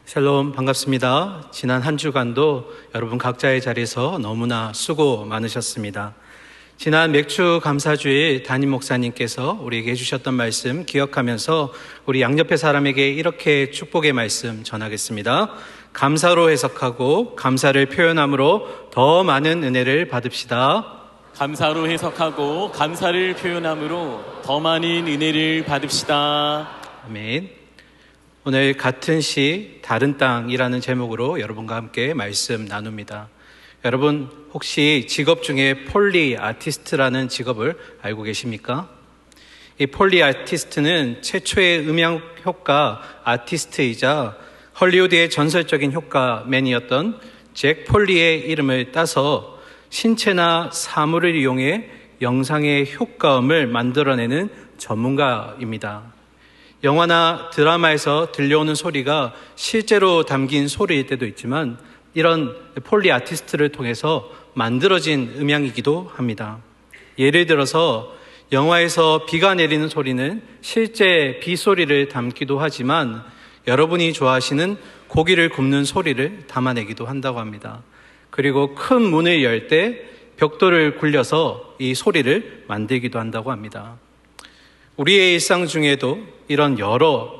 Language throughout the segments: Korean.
샬롬, 반갑습니다. 지난 한 주간도 여러분 각자의 자리에서 너무나 수고 많으셨습니다. 지난 맥주 감사주일 담임 목사님께서 우리에게 해주셨던 말씀 기억하면서 우리 양옆의 사람에게 이렇게 축복의 말씀 전하겠습니다. 감사로 해석하고 감사를 표현함으로 더 많은 은혜를 받읍시다. 감사로 해석하고 감사를 표현함으로 더 많은 은혜를 받읍시다. 아멘. 오늘 같은 시 다른 땅이라는 제목으로 여러분과 함께 말씀 나눕니다. 여러분 혹시 직업 중에 폴리 아티스트라는 직업을 알고 계십니까? 이 폴리 아티스트는 최초의 음향 효과 아티스트이자 헐리우드의 전설적인 효과맨이었던 잭 폴리의 이름을 따서 신체나 사물을 이용해 영상의 효과음을 만들어내는 전문가입니다. 영화나 드라마에서 들려오는 소리가 실제로 담긴 소리일 때도 있지만 이런 폴리 아티스트를 통해서 만들어진 음향이기도 합니다. 예를 들어서 영화에서 비가 내리는 소리는 실제 비 소리를 담기도 하지만 여러분이 좋아하시는 고기를 굽는 소리를 담아내기도 한다고 합니다. 그리고 큰 문을 열 때 벽돌을 굴려서 이 소리를 만들기도 한다고 합니다. 우리의 일상 중에도 이런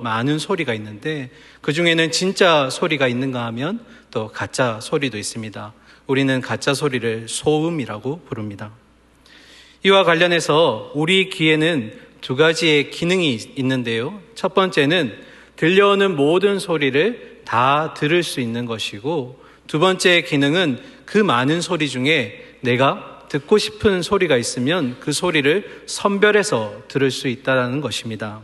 많은 소리가 있는데 그 중에는 진짜 소리가 있는가 하면 또 가짜 소리도 있습니다. 우리는 가짜 소리를 소음이라고 부릅니다. 이와 관련해서 우리 귀에는 두 가지의 기능이 있는데요. 첫 번째는 들려오는 모든 소리를 다 들을 수 있는 것이고 두 번째 기능은 그 많은 소리 중에 내가 듣고 싶은 소리가 있으면 그 소리를 선별해서 들을 수 있다는 것입니다.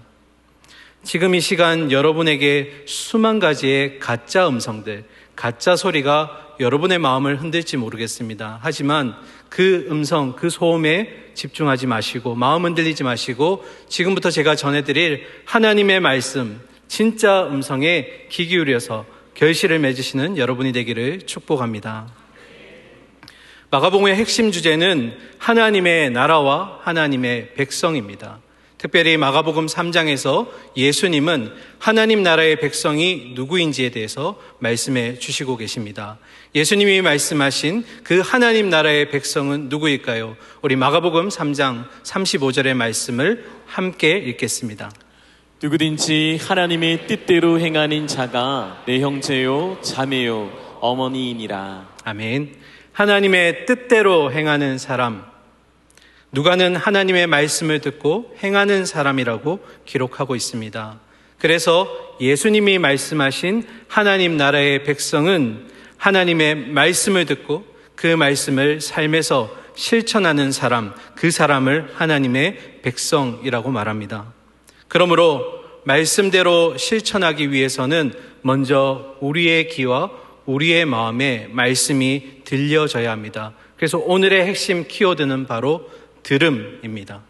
지금 이 시간 여러분에게 수만 가지의 가짜 음성들, 가짜 소리가 여러분의 마음을 흔들지 모르겠습니다. 하지만 그 음성, 그 소음에 집중하지 마시고 마음 흔들리지 마시고 지금부터 제가 전해드릴 하나님의 말씀, 진짜 음성에 귀 기울여서 결실을 맺으시는 여러분이 되기를 축복합니다. 마가복음의 핵심 주제는 하나님의 나라와 하나님의 백성입니다. 특별히 마가복음 3장에서 예수님은 하나님 나라의 백성이 누구인지에 대해서 말씀해 주시고 계십니다. 예수님이 말씀하신 그 하나님 나라의 백성은 누구일까요? 우리 마가복음 3장 35절의 말씀을 함께 읽겠습니다. 누구든지 하나님의 뜻대로 행하는 자가 내 형제요 자매요 어머니이니라. 아멘. 하나님의 뜻대로 행하는 사람, 누가는 하나님의 말씀을 듣고 행하는 사람이라고 기록하고 있습니다. 그래서 예수님이 말씀하신 하나님 나라의 백성은 하나님의 말씀을 듣고 그 말씀을 삶에서 실천하는 사람, 그 사람을 하나님의 백성이라고 말합니다. 그러므로 말씀대로 실천하기 위해서는 먼저 우리의 귀와 우리의 마음에 말씀이 들려져야 합니다. 그래서 오늘의 핵심 키워드는 바로 들음입니다.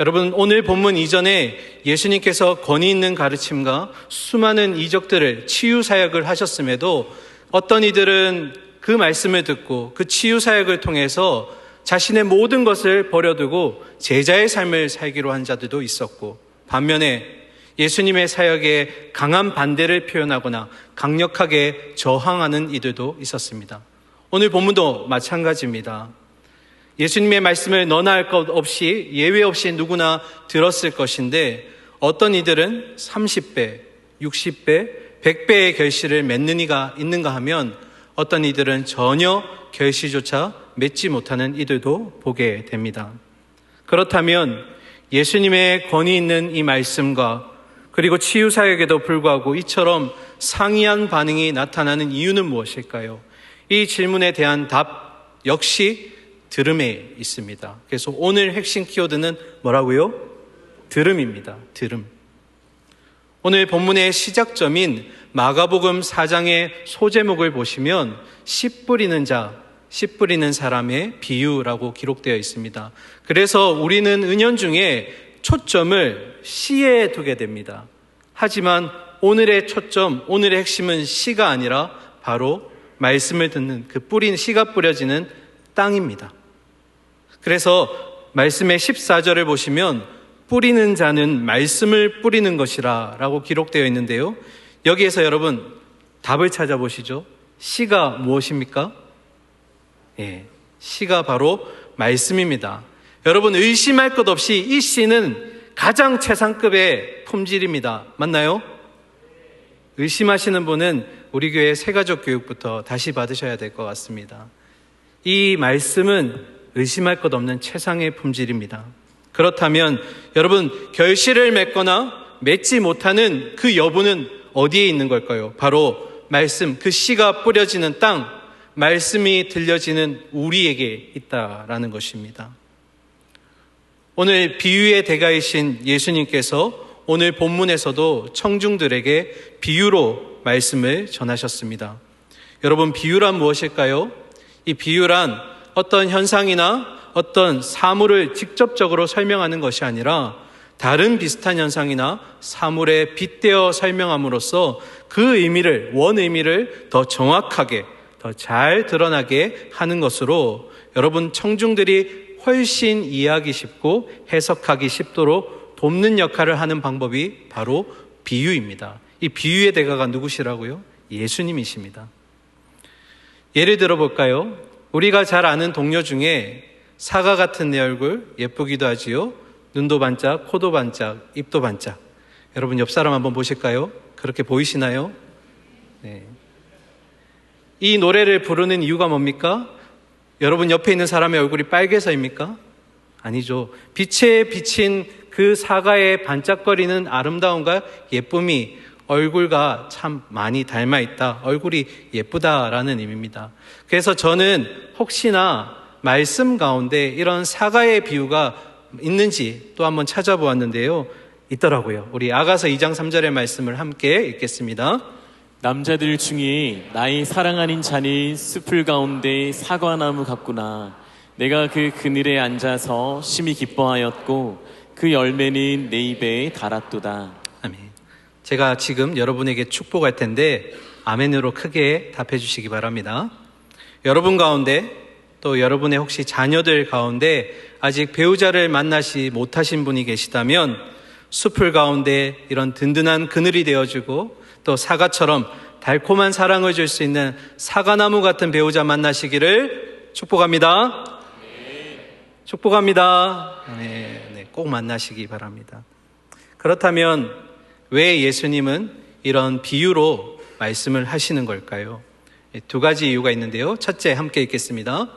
여러분, 오늘 본문 이전에 예수님께서 권위 있는 가르침과 수많은 이적들을 치유 사역을 하셨음에도 어떤 이들은 그 말씀을 듣고 그 치유 사역을 통해서 자신의 모든 것을 버려두고 제자의 삶을 살기로 한 자들도 있었고, 반면에 예수님의 사역에 강한 반대를 표현하거나 강력하게 저항하는 이들도 있었습니다. 오늘 본문도 마찬가지입니다. 예수님의 말씀을 너나 할 것 없이 예외 없이 누구나 들었을 것인데 어떤 이들은 30배, 60배, 100배의 결실을 맺는 이가 있는가 하면 어떤 이들은 전혀 결실조차 맺지 못하는 이들도 보게 됩니다. 그렇다면 예수님의 권위 있는 이 말씀과 그리고 치유 사역에도 불구하고 이처럼 상이한 반응이 나타나는 이유는 무엇일까요? 이 질문에 대한 답 역시 들음에 있습니다. 그래서 오늘 핵심 키워드는 뭐라고요? 들음입니다. 들음. 오늘 본문의 시작점인 마가복음 4장의 소제목을 보시면 씨 뿌리는 자, 씨 뿌리는 사람의 비유라고 기록되어 있습니다. 그래서 우리는 은연중에 초점을 씨에 두게 됩니다. 하지만 오늘의 초점, 오늘의 핵심은 씨가 아니라 바로 말씀을 듣는 그 씨가 뿌려지는 땅입니다. 그래서 말씀의 14절을 보시면 뿌리는 자는 말씀을 뿌리는 것이라 라고 기록되어 있는데요. 여기에서 여러분 답을 찾아보시죠. 씨가 무엇입니까? 예, 씨가 바로 말씀입니다. 여러분 의심할 것 없이 이 씨는 가장 최상급의 품질입니다. 맞나요? 의심하시는 분은 우리 교회 새가족 교육부터 다시 받으셔야 될 것 같습니다. 이 말씀은 의심할 것 없는 최상의 품질입니다. 그렇다면 여러분 결실을 맺거나 맺지 못하는 그 여부는 어디에 있는 걸까요? 바로 말씀, 그 씨가 뿌려지는 땅, 말씀이 들려지는 우리에게 있다라는 것입니다. 오늘 비유의 대가이신 예수님께서 오늘 본문에서도 청중들에게 비유로 말씀을 전하셨습니다. 여러분 비유란 무엇일까요? 이 비유란 어떤 현상이나 어떤 사물을 직접적으로 설명하는 것이 아니라 다른 비슷한 현상이나 사물에 빗대어 설명함으로써 그 의미를, 원 의미를 더 정확하게, 더 잘 드러나게 하는 것으로 여러분 청중들이 훨씬 이해하기 쉽고 해석하기 쉽도록 돕는 역할을 하는 방법이 바로 비유입니다. 이 비유의 대가가 누구시라고요? 예수님이십니다. 예를 들어 볼까요? 우리가 잘 아는 동료 중에 사과 같은 내 얼굴 예쁘기도 하지요. 눈도 반짝, 코도 반짝, 입도 반짝. 여러분 옆 사람 한번 보실까요? 그렇게 보이시나요? 네. 이 노래를 부르는 이유가 뭡니까? 여러분 옆에 있는 사람의 얼굴이 빨개서입니까? 아니죠. 빛에 비친 그 사과의 반짝거리는 아름다움과 예쁨이 얼굴과 참 많이 닮아 있다. 얼굴이 예쁘다라는 의미입니다. 그래서 저는 혹시나 말씀 가운데 이런 사과의 비유가 있는지 또 한번 찾아보았는데요. 있더라고요. 우리 아가서 2장 3절의 말씀을 함께 읽겠습니다. 남자들 중에 나의 사랑 아닌 자는 숲을 가운데 사과나무 같구나. 내가 그 그늘에 앉아서 심히 기뻐하였고 그 열매는 내 입에 달았도다. 아멘. 제가 지금 여러분에게 축복할 텐데 아멘으로 크게 답해 주시기 바랍니다. 여러분 가운데 또 여러분의 혹시 자녀들 가운데 아직 배우자를 만나지 못하신 분이 계시다면 숲을 가운데 이런 든든한 그늘이 되어주고 또 사과처럼 달콤한 사랑을 줄 수 있는 사과나무 같은 배우자 만나시기를 축복합니다. 축복합니다. 네, 꼭 만나시기 바랍니다. 그렇다면 왜 예수님은 이런 비유로 말씀을 하시는 걸까요? 두 가지 이유가 있는데요. 첫째, 함께 읽겠습니다.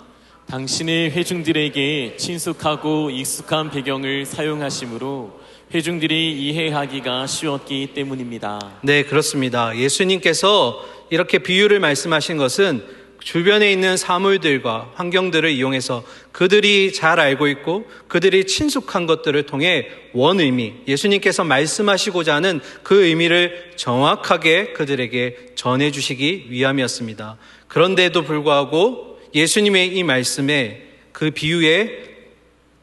당신의 회중들에게 친숙하고 익숙한 배경을 사용하심으로 회중들이 이해하기가 쉬웠기 때문입니다. 네, 그렇습니다. 예수님께서 이렇게 비유를 말씀하신 것은 주변에 있는 사물들과 환경들을 이용해서 그들이 잘 알고 있고 그들이 친숙한 것들을 통해 원 의미, 예수님께서 말씀하시고자 하는 그 의미를 정확하게 그들에게 전해주시기 위함이었습니다. 그런데도 불구하고 예수님의 이 말씀에 그 비유의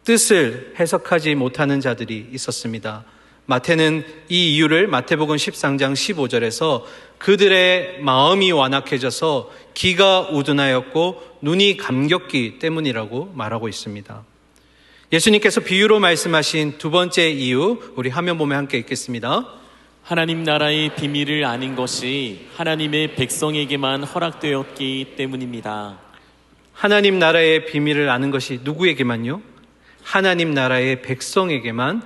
뜻을 해석하지 못하는 자들이 있었습니다. 마태는 이 이유를 마태복음 13장 15절에서 그들의 마음이 완악해져서 귀가 우둔하였고 눈이 감겼기 때문이라고 말하고 있습니다. 예수님께서 비유로 말씀하신 두 번째 이유, 우리 화면 보면 함께 읽겠습니다. 하나님 나라의 비밀을 아는 것이 하나님의 백성에게만 허락되었기 때문입니다. 하나님 나라의 비밀을 아는 것이 누구에게만요? 하나님 나라의 백성에게만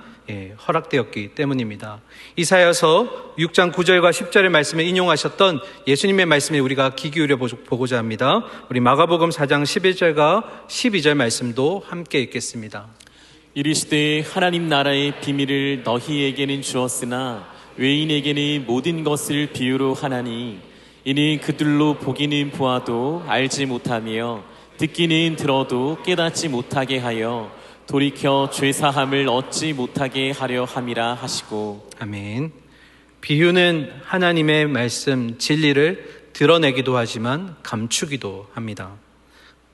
허락되었기 때문입니다. 이사야서 6장 9절과 10절의 말씀을 인용하셨던 예수님의 말씀에 우리가 귀 기울여 보고자 합니다. 우리 마가복음 4장 11절과 12절 말씀도 함께 읽겠습니다. 이르시되 하나님 나라의 비밀을 너희에게는 주었으나 외인에게는 모든 것을 비유로 하나니 이는 그들로 보기는 보아도 알지 못하며 듣기는 들어도 깨닫지 못하게 하여 돌이켜 죄사함을 얻지 못하게 하려 함이라 하시고. 아멘. 비유는 하나님의 말씀 진리를 드러내기도 하지만 감추기도 합니다.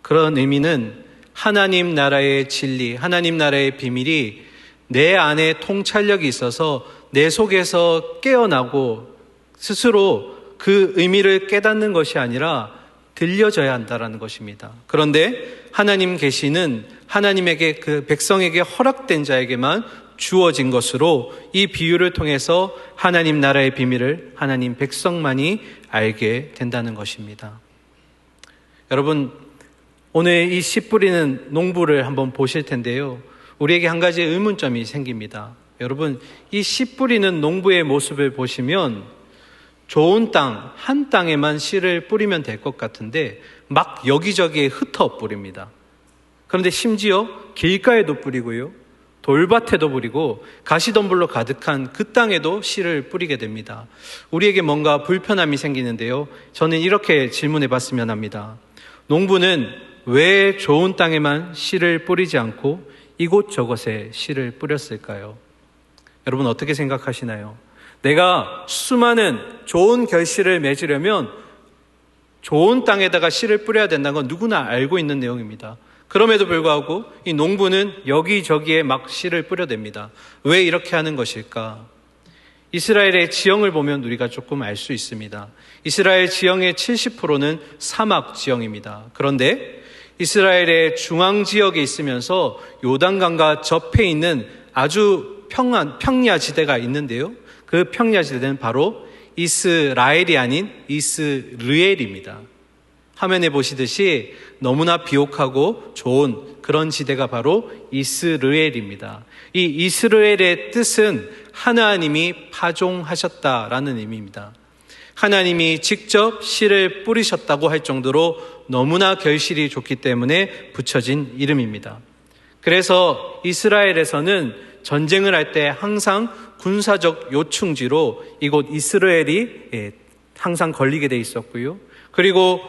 그런 의미는 하나님 나라의 진리, 하나님 나라의 비밀이 내 안에 통찰력이 있어서 내 속에서 깨어나고 스스로 그 의미를 깨닫는 것이 아니라 들려져야 한다는 것입니다. 그런데 하나님 계시는 하나님에게 그 백성에게 허락된 자에게만 주어진 것으로 이 비유를 통해서 하나님 나라의 비밀을 하나님 백성만이 알게 된다는 것입니다. 여러분, 오늘 이 씨 뿌리는 농부를 한번 보실 텐데요. 우리에게 한 가지 의문점이 생깁니다. 여러분, 이 씨 뿌리는 농부의 모습을 보시면 좋은 땅, 한 땅에만 씨를 뿌리면 될 것 같은데 막 여기저기에 흩어 뿌립니다. 그런데 심지어 길가에도 뿌리고요, 돌밭에도 뿌리고 가시덤불로 가득한 그 땅에도 씨를 뿌리게 됩니다. 우리에게 뭔가 불편함이 생기는데요. 저는 이렇게 질문해 봤으면 합니다. 농부는 왜 좋은 땅에만 씨를 뿌리지 않고 이곳저곳에 씨를 뿌렸을까요? 여러분 어떻게 생각하시나요? 내가 수많은 좋은 결실을 맺으려면 좋은 땅에다가 씨를 뿌려야 된다는 건 누구나 알고 있는 내용입니다. 그럼에도 불구하고 이 농부는 여기저기에 막 씨를 뿌려댑니다. 왜 이렇게 하는 것일까? 이스라엘의 지형을 보면 우리가 조금 알 수 있습니다. 이스라엘 지형의 70%는 사막 지형입니다. 그런데 이스라엘의 중앙 지역에 있으면서 요단강과 접해 있는 아주 평야 지대가 있는데요. 그 평야 지대는 바로 이스라엘이 아닌 이스르엘입니다. 화면에 보시듯이 너무나 비옥하고 좋은 그런 지대가 바로 이스르엘입니다. 이 이스라엘의 뜻은 하나님이 파종하셨다라는 의미입니다. 하나님이 직접 씨를 뿌리셨다고 할 정도로 너무나 결실이 좋기 때문에 붙여진 이름입니다. 그래서 이스라엘에서는 전쟁을 할 때 항상 군사적 요충지로 이곳 이스라엘이 항상 걸리게 돼 있었고요. 그리고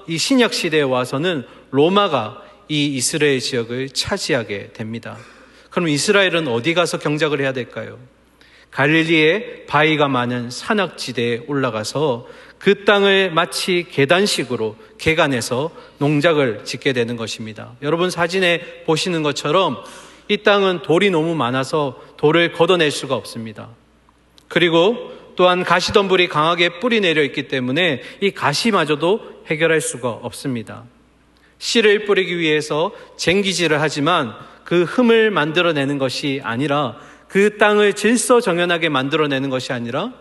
이 신약 시대에 와서는 로마가 이 이스라엘 지역을 차지하게 됩니다. 그럼 이스라엘은 어디 가서 경작을 해야 될까요? 갈릴리에 바위가 많은 산악지대에 올라가서 그 땅을 마치 계단식으로 개간해서 농작을 짓게 되는 것입니다. 여러분 사진에 보시는 것처럼 이 땅은 돌이 너무 많아서 돌을 걷어낼 수가 없습니다. 그리고 또한 가시덤불이 강하게 뿌리 내려 있기 때문에 이 가시마저도 해결할 수가 없습니다. 씨를 뿌리기 위해서 쟁기질을 하지만 그 흠을 만들어내는 것이 아니라, 그 땅을 질서정연하게 만들어내는 것이 아니라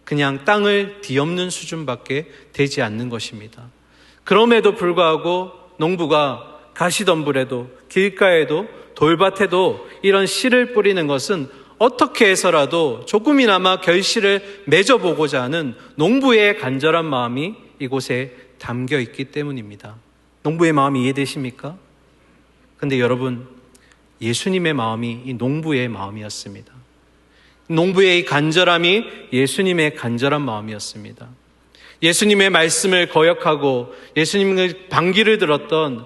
그냥 땅을 뒤엎는 수준밖에 되지 않는 것입니다. 그럼에도 불구하고 농부가 가시덤불에도 길가에도 돌밭에도 이런 씨를 뿌리는 것은 어떻게 해서라도 조금이나마 결실을 맺어보고자 하는 농부의 간절한 마음이 이곳에 담겨 있기 때문입니다. 농부의 마음이 이해되십니까? 근데 여러분, 예수님의 마음이 이 농부의 마음이었습니다. 농부의 이 간절함이 예수님의 간절한 마음이었습니다. 예수님의 말씀을 거역하고 예수님의 반기를 들었던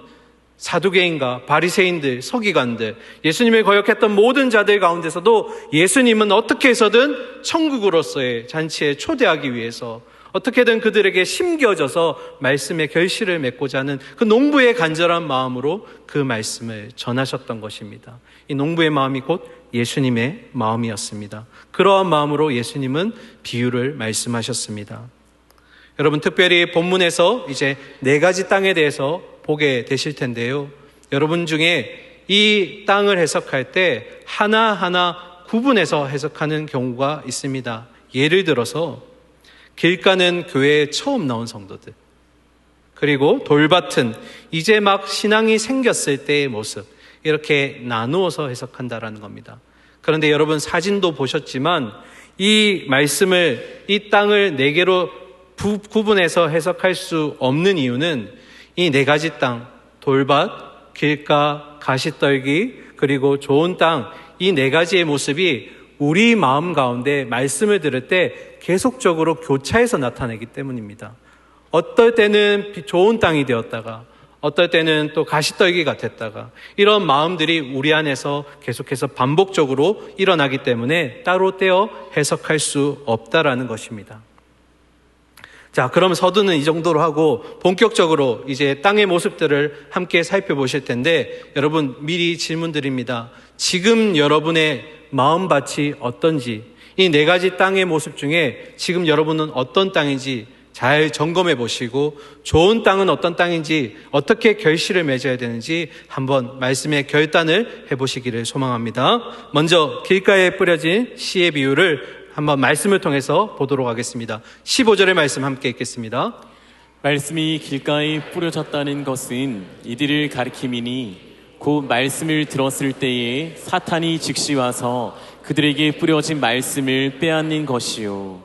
사두개인과 바리새인들, 서기관들, 예수님을 거역했던 모든 자들 가운데서도 예수님은 어떻게 해서든 천국으로서의 잔치에 초대하기 위해서 어떻게든 그들에게 심겨져서 말씀의 결실을 맺고자 하는 그 농부의 간절한 마음으로 그 말씀을 전하셨던 것입니다. 이 농부의 마음이 곧 예수님의 마음이었습니다. 그러한 마음으로 예수님은 비유를 말씀하셨습니다. 여러분, 특별히 본문에서 이제 4가지 땅에 대해서 보게 되실 텐데요. 여러분 중에 이 땅을 해석할 때 하나하나 구분해서 해석하는 경우가 있습니다. 예를 들어서 길가는 교회에 처음 나온 성도들, 그리고 돌밭은 이제 막 신앙이 생겼을 때의 모습, 이렇게 나누어서 해석한다라는 겁니다. 그런데 여러분 사진도 보셨지만 이 말씀을, 이 땅을 4개로 구분해서 해석할 수 없는 이유는 이 4가지 땅, 돌밭, 길가, 가시떨기, 그리고 좋은 땅, 이 4가지의 모습이 우리 마음 가운데 말씀을 들을 때 계속적으로 교차해서 나타내기 때문입니다. 어떨 때는 좋은 땅이 되었다가, 어떨 때는 또 가시떨기가 됐다가, 이런 마음들이 우리 안에서 계속해서 반복적으로 일어나기 때문에 따로 떼어 해석할 수 없다라는 것입니다. 자, 그럼 서두는 이 정도로 하고 본격적으로 이제 땅의 모습들을 함께 살펴보실 텐데, 여러분 미리 질문 드립니다. 지금 여러분의 마음밭이 어떤지, 이 4가지 땅의 모습 중에 지금 여러분은 어떤 땅인지 잘 점검해 보시고 좋은 땅은 어떤 땅인지 어떻게 결실을 맺어야 되는지 한번 말씀의 결단을 해보시기를 소망합니다. 먼저 길가에 뿌려진 씨의 비유를 한번 말씀을 통해서 보도록 하겠습니다. 15절의 말씀 함께 읽겠습니다. 말씀이 길가에 뿌려졌다는 것은 이들을 가리킴이니 곧 말씀을 들었을 때에 사탄이 즉시 와서 그들에게 뿌려진 말씀을 빼앗는 것이요.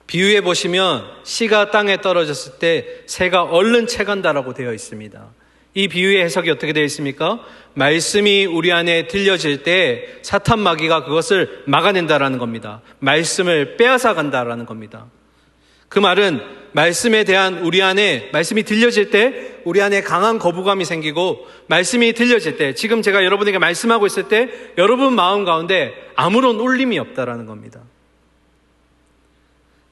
비유에 보시면 씨가 땅에 떨어졌을 때 새가 얼른 채간다라고 되어 있습니다. 이 비유의 해석이 어떻게 되어 있습니까? 말씀이 우리 안에 들려질 때 사탄 마귀가 그것을 막아낸다라는 겁니다. 말씀을 빼앗아 간다라는 겁니다. 그 말은 말씀에 대한 우리 안에 말씀이 들려질 때 우리 안에 강한 거부감이 생기고 말씀이 들려질 때 지금 제가 여러분에게 말씀하고 있을 때 여러분 마음 가운데 아무런 울림이 없다라는 겁니다.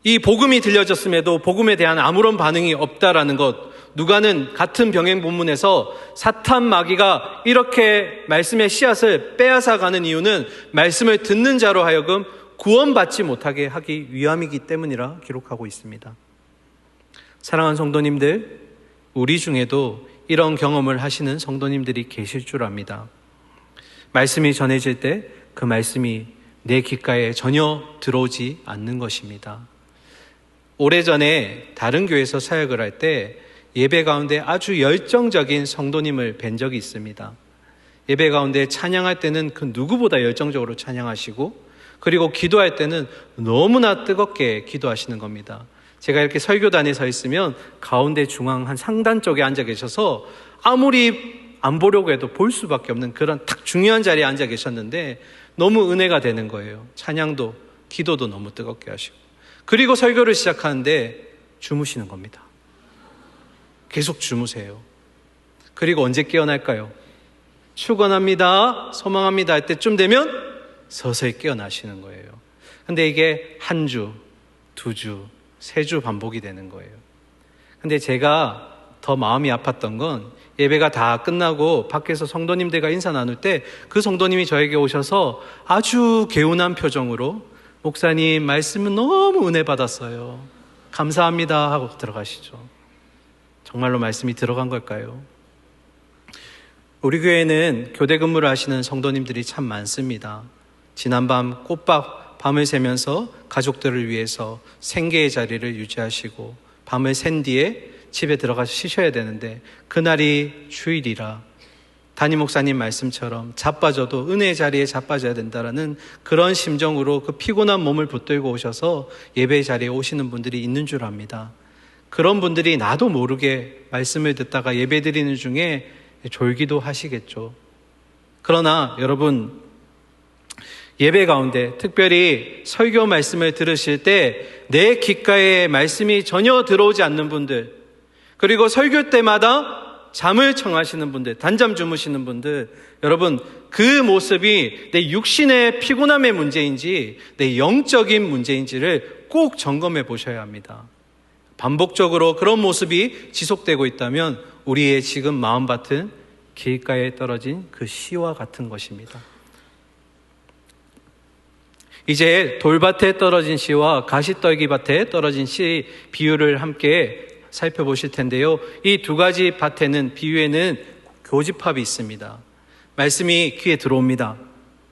이 복음이 들려졌음에도 복음에 대한 아무런 반응이 없다라는 것, 누가는 같은 병행 본문에서 사탄 마귀가 이렇게 말씀의 씨앗을 빼앗아가는 이유는 말씀을 듣는 자로 하여금 구원받지 못하게 하기 위함이기 때문이라 기록하고 있습니다. 사랑하는 성도님들, 우리 중에도 이런 경험을 하시는 성도님들이 계실 줄 압니다. 말씀이 전해질 때 그 말씀이 내 귓가에 전혀 들어오지 않는 것입니다. 오래전에 다른 교회에서 사역을 할 때 예배 가운데 아주 열정적인 성도님을 뵌 적이 있습니다. 예배 가운데 찬양할 때는 그 누구보다 열정적으로 찬양하시고 그리고 기도할 때는 너무나 뜨겁게 기도하시는 겁니다. 제가 이렇게 설교단에 서 있으면 가운데 중앙 한 상단 쪽에 앉아 계셔서 아무리 안 보려고 해도 볼 수밖에 없는 그런 딱 중요한 자리에 앉아 계셨는데 너무 은혜가 되는 거예요. 찬양도 기도도 너무 뜨겁게 하시고 그리고 설교를 시작하는데 주무시는 겁니다. 계속 주무세요. 그리고 언제 깨어날까요? 축원합니다, 소망합니다 할 때쯤 되면 서서히 깨어나시는 거예요. 근데 이게 한 주, 두 주, 세 주 반복이 되는 거예요. 근데 제가 더 마음이 아팠던 건 예배가 다 끝나고 밖에서 성도님들과 인사 나눌 때 그 성도님이 저에게 오셔서 아주 개운한 표정으로 목사님 말씀은 너무 은혜 받았어요. 감사합니다 하고 들어가시죠. 정말로 말씀이 들어간 걸까요? 우리 교회는 교대 근무를 하시는 성도님들이 참 많습니다. 지난밤 꼬박 밤을 새면서 가족들을 위해서 생계의 자리를 유지하시고 밤을 샌 뒤에 집에 들어가서 쉬셔야 되는데 그날이 주일이라 담임 목사님 말씀처럼 자빠져도 은혜의 자리에 자빠져야 된다라는 그런 심정으로 그 피곤한 몸을 붙들고 오셔서 예배의 자리에 오시는 분들이 있는 줄 압니다. 그런 분들이 나도 모르게 말씀을 듣다가 예배 드리는 중에 졸기도 하시겠죠. 그러나 여러분, 예배 가운데 특별히 설교 말씀을 들으실 때 내 귓가에 말씀이 전혀 들어오지 않는 분들, 그리고 설교 때마다 잠을 청하시는 분들, 단잠 주무시는 분들, 여러분 그 모습이 내 육신의 피곤함의 문제인지 내 영적인 문제인지를 꼭 점검해 보셔야 합니다. 반복적으로 그런 모습이 지속되고 있다면 우리의 지금 마음밭은 길가에 떨어진 그 씨와 같은 것입니다. 이제 돌밭에 떨어진 씨와 가시떨기밭에 떨어진 씨 비유를 함께 살펴보실 텐데요. 이 두 가지 밭에는 비유에는 교집합이 있습니다. 말씀이 귀에 들어옵니다.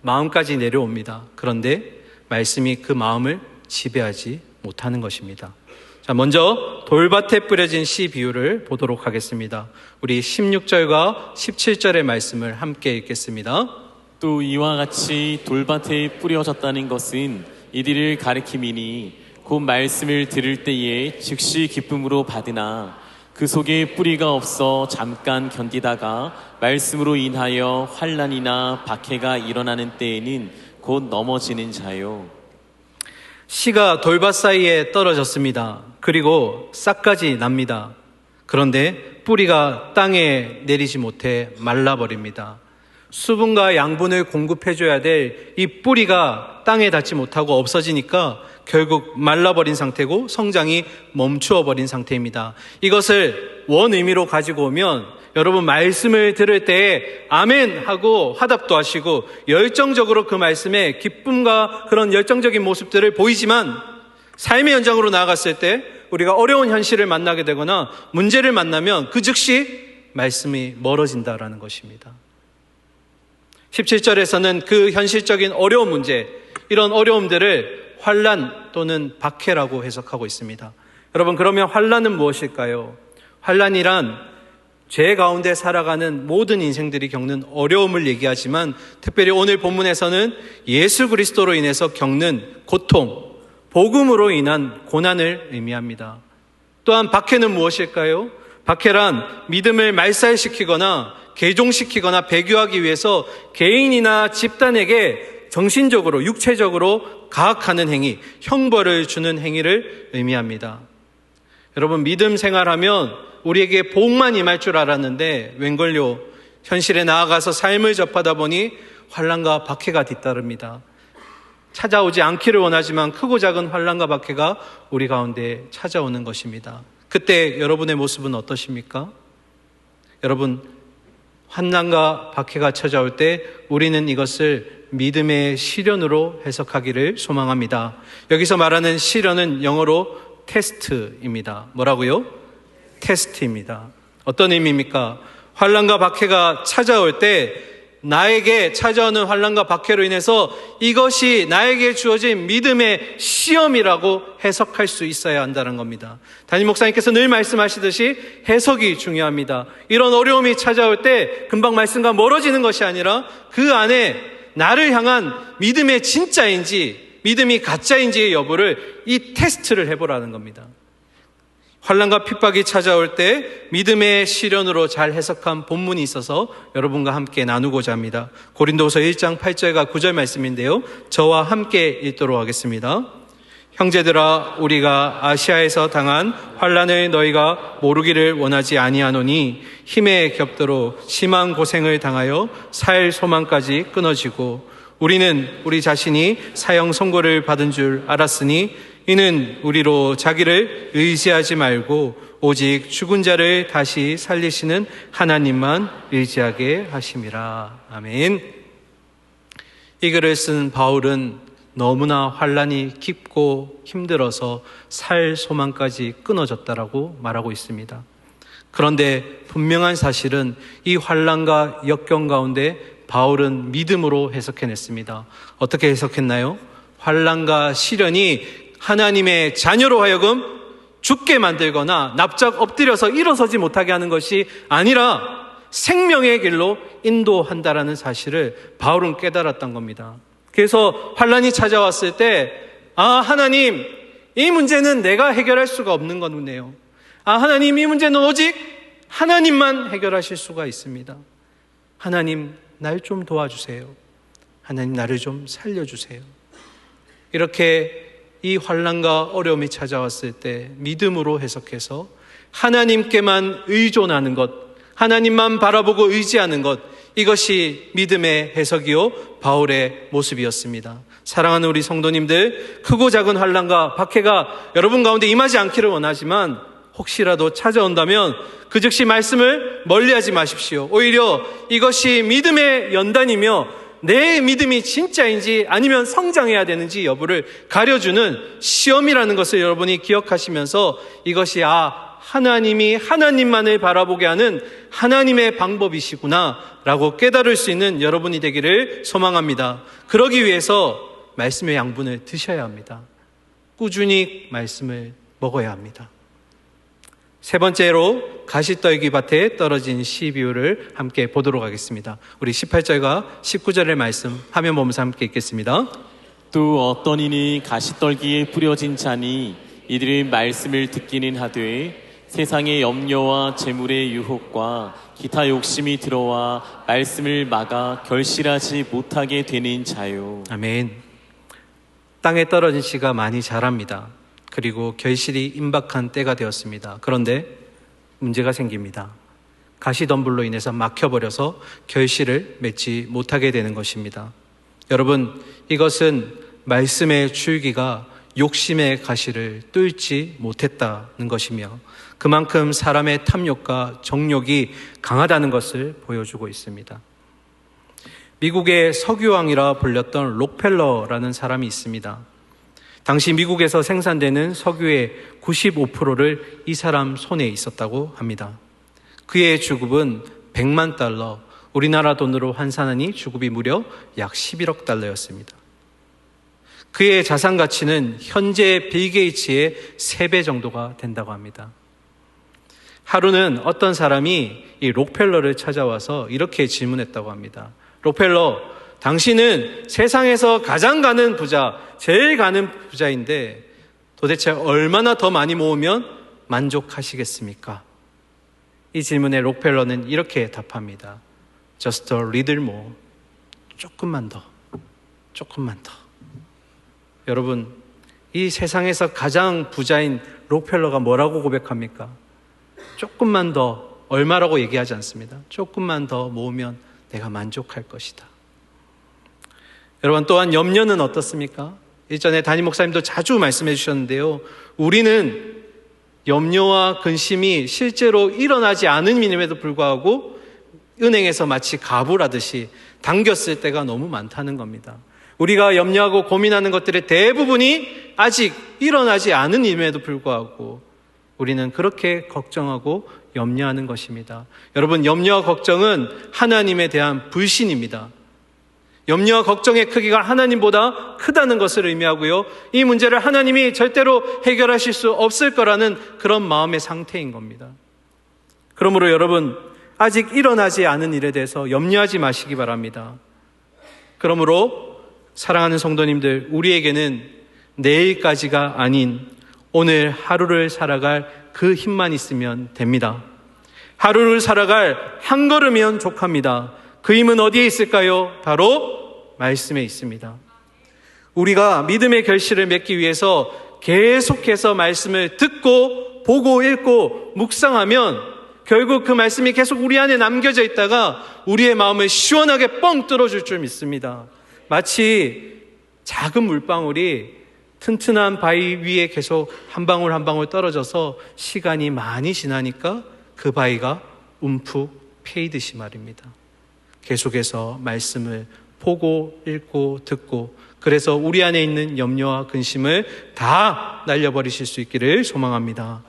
마음까지 내려옵니다. 그런데 말씀이 그 마음을 지배하지 못하는 것입니다. 자, 먼저 돌밭에 뿌려진 씨 비유를 보도록 하겠습니다. 우리 16절과 17절의 말씀을 함께 읽겠습니다. 또 이와 같이 돌밭에 뿌려졌다는 것은 이들을 가리킴이니 곧 말씀을 들을 때에 즉시 기쁨으로 받으나 그 속에 뿌리가 없어 잠깐 견디다가 말씀으로 인하여 환난이나 박해가 일어나는 때에는 곧 넘어지는 자요. 씨가 돌밭 사이에 떨어졌습니다. 그리고 싹까지 납니다. 그런데 뿌리가 땅에 내리지 못해 말라버립니다. 수분과 양분을 공급해줘야 될 이 뿌리가 땅에 닿지 못하고 없어지니까 결국 말라버린 상태고 성장이 멈추어버린 상태입니다. 이것을 원 의미로 가지고 오면 여러분 말씀을 들을 때 아멘 하고 화답도 하시고 열정적으로 그 말씀에 기쁨과 그런 열정적인 모습들을 보이지만 삶의 현장으로 나아갔을 때 우리가 어려운 현실을 만나게 되거나 문제를 만나면 그 즉시 말씀이 멀어진다라는 것입니다. 17절에서는 그 현실적인 어려운 문제, 이런 어려움들을 환난 또는 박해라고 해석하고 있습니다. 여러분, 그러면 환난은 무엇일까요? 환난이란 죄 가운데 살아가는 모든 인생들이 겪는 어려움을 얘기하지만 특별히 오늘 본문에서는 예수 그리스도로 인해서 겪는 고통, 복음으로 인한 고난을 의미합니다. 또한 박해는 무엇일까요? 박해란 믿음을 말살시키거나 개종시키거나 배교하기 위해서 개인이나 집단에게 정신적으로, 육체적으로 가학하는 행위, 형벌을 주는 행위를 의미합니다. 여러분, 믿음 생활하면 우리에게 복만 임할 줄 알았는데 웬걸요, 현실에 나아가서 삶을 접하다 보니 환난과 박해가 뒤따릅니다. 찾아오지 않기를 원하지만 크고 작은 환난과 박해가 우리 가운데 찾아오는 것입니다. 그때 여러분의 모습은 어떠십니까? 여러분, 환난과 박해가 찾아올 때 우리는 이것을 믿음의 시련으로 해석하기를 소망합니다. 여기서 말하는 시련은 영어로 테스트입니다. 뭐라고요? 테스트입니다. 어떤 의미입니까? 환난과 박해가 찾아올 때 나에게 찾아오는 환난과 박해로 인해서 이것이 나에게 주어진 믿음의 시험이라고 해석할 수 있어야 한다는 겁니다. 담임 목사님께서 늘 말씀하시듯이 해석이 중요합니다. 이런 어려움이 찾아올 때 금방 말씀과 멀어지는 것이 아니라 그 안에 나를 향한 믿음의 진짜인지 믿음이 가짜인지의 여부를 이 테스트를 해보라는 겁니다. 환난과 핍박이 찾아올 때 믿음의 시련으로 잘 해석한 본문이 있어서 여러분과 함께 나누고자 합니다. 고린도후서 1장 8절과 9절 말씀인데요, 저와 함께 읽도록 하겠습니다. 형제들아, 우리가 아시아에서 당한 환난을 너희가 모르기를 원하지 아니하노니 힘에 겹도록 심한 고생을 당하여 살 소망까지 끊어지고 우리는 우리 자신이 사형 선고를 받은 줄 알았으니 이는 우리로 자기를 의지하지 말고 오직 죽은 자를 다시 살리시는 하나님만 의지하게 하심이라. 아멘. 이 글을 쓴 바울은 너무나 환난이 깊고 힘들어서 살 소망까지 끊어졌다라고 말하고 있습니다. 그런데 분명한 사실은 이 환난과 역경 가운데 바울은 믿음으로 해석해냈습니다. 어떻게 해석했나요? 환난과 시련이 하나님의 자녀로 하여금 죽게 만들거나 납작 엎드려서 일어서지 못하게 하는 것이 아니라 생명의 길로 인도한다라는 사실을 바울은 깨달았던 겁니다. 그래서 환난이 찾아왔을 때 하나님, 이 문제는 내가 해결할 수가 없는 거네요. 하나님, 이 문제는 오직 하나님만 해결하실 수가 있습니다. 하나님, 날 좀 도와주세요. 하나님, 나를 좀 살려주세요. 이렇게 이 환난과 어려움이 찾아왔을 때 믿음으로 해석해서 하나님께만 의존하는 것, 하나님만 바라보고 의지하는 것, 이것이 믿음의 해석이요 바울의 모습이었습니다. 사랑하는 우리 성도님들, 크고 작은 환난과 박해가 여러분 가운데 임하지 않기를 원하지만 혹시라도 찾아온다면 그 즉시 말씀을 멀리하지 마십시오. 오히려 이것이 믿음의 연단이며 내 믿음이 진짜인지 아니면 성장해야 되는지 여부를 가려주는 시험이라는 것을 여러분이 기억하시면서 이것이 하나님이 하나님만을 바라보게 하는 하나님의 방법이시구나 라고 깨달을 수 있는 여러분이 되기를 소망합니다. 그러기 위해서 말씀의 양분을 드셔야 합니다. 꾸준히 말씀을 먹어야 합니다. 세 번째로 가시떨기 밭에 떨어진 씨 비유를 함께 보도록 하겠습니다. 우리 18절과 19절의 말씀 화면 보면서 함께 읽겠습니다. 또 어떤 이는 가시떨기에 뿌려진 자니 이들의 말씀을 듣기는 하되 세상의 염려와 재물의 유혹과 기타 욕심이 들어와 말씀을 막아 결실하지 못하게 되는 자요. 아멘. 땅에 떨어진 씨가 많이 자랍니다. 그리고 결실이 임박한 때가 되었습니다. 그런데 문제가 생깁니다. 가시덤불로 인해서 막혀버려서 결실을 맺지 못하게 되는 것입니다. 여러분, 이것은 말씀의 줄기가 욕심의 가시를 뚫지 못했다는 것이며 그만큼 사람의 탐욕과 정욕이 강하다는 것을 보여주고 있습니다. 미국의 석유왕이라 불렸던 록펠러라는 사람이 있습니다. 당시 미국에서 생산되는 석유의 95%를 이 사람 손에 있었다고 합니다. 그의 주급은 100만 달러, 우리나라 돈으로 환산하니 주급이 무려 약 11억 달러였습니다. 그의 자산 가치는 현재 빌 게이츠의 3배 정도가 된다고 합니다. 하루는 어떤 사람이 이 록펠러를 찾아와서 이렇게 질문했다고 합니다. 록펠러, 당신은 세상에서 가장 가는 부자, 제일 가는 부자인데 도대체 얼마나 더 많이 모으면 만족하시겠습니까? 이 질문에 록펠러는 이렇게 답합니다. Just a little more. 조금만 더. 조금만 더. 여러분, 이 세상에서 가장 부자인 록펠러가 뭐라고 고백합니까? 조금만 더, 얼마라고 얘기하지 않습니다. 조금만 더 모으면 내가 만족할 것이다. 여러분, 또한 염려는 어떻습니까? 일전에 담임 목사님도 자주 말씀해 주셨는데요. 우리는 염려와 근심이 실제로 일어나지 않은 일임에도 불구하고 은행에서 마치 가불하듯이 당겼을 때가 너무 많다는 겁니다. 우리가 염려하고 고민하는 것들의 대부분이 아직 일어나지 않은 일임에도 불구하고 우리는 그렇게 걱정하고 염려하는 것입니다. 여러분, 염려와 걱정은 하나님에 대한 불신입니다. 염려와 걱정의 크기가 하나님보다 크다는 것을 의미하고요. 이 문제를 하나님이 절대로 해결하실 수 없을 거라는 그런 마음의 상태인 겁니다. 그러므로 여러분, 아직 일어나지 않은 일에 대해서 염려하지 마시기 바랍니다. 그러므로 사랑하는 성도님들, 우리에게는 내일까지가 아닌 오늘 하루를 살아갈 그 힘만 있으면 됩니다. 하루를 살아갈 한 걸음이면 족합니다. 그 힘은 어디에 있을까요? 바로 말씀에 있습니다. 우리가 믿음의 결실을 맺기 위해서 계속해서 말씀을 듣고 보고 읽고 묵상하면 결국 그 말씀이 계속 우리 안에 남겨져 있다가 우리의 마음을 시원하게 뻥 뚫어줄 줄 믿습니다. 마치 작은 물방울이 튼튼한 바위 위에 계속 한 방울 한 방울 떨어져서 시간이 많이 지나니까 그 바위가 움푹 패이듯이 말입니다. 계속해서 말씀을 보고 읽고 듣고, 그래서 우리 안에 있는 염려와 근심을 다 날려버리실 수 있기를 소망합니다.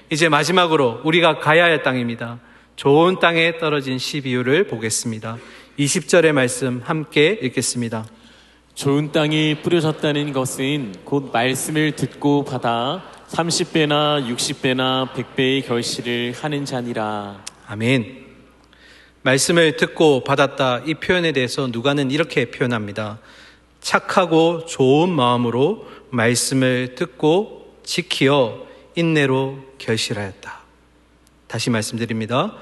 이제 마지막으로 우리가 가야 할 땅입니다. 좋은 땅에 떨어진 씨 비유를 보겠습니다. 20절의 말씀 함께 읽겠습니다. 좋은 땅이 뿌려졌다는 것은 곧 말씀을 듣고 받아 30배나 60배나 100배의 결실을 하는 자니라. 아멘. 말씀을 듣고 받았다, 이 표현에 대해서 누가는 이렇게 표현합니다. 착하고 좋은 마음으로 말씀을 듣고 지키어 인내로 결실하였다. 다시 말씀드립니다.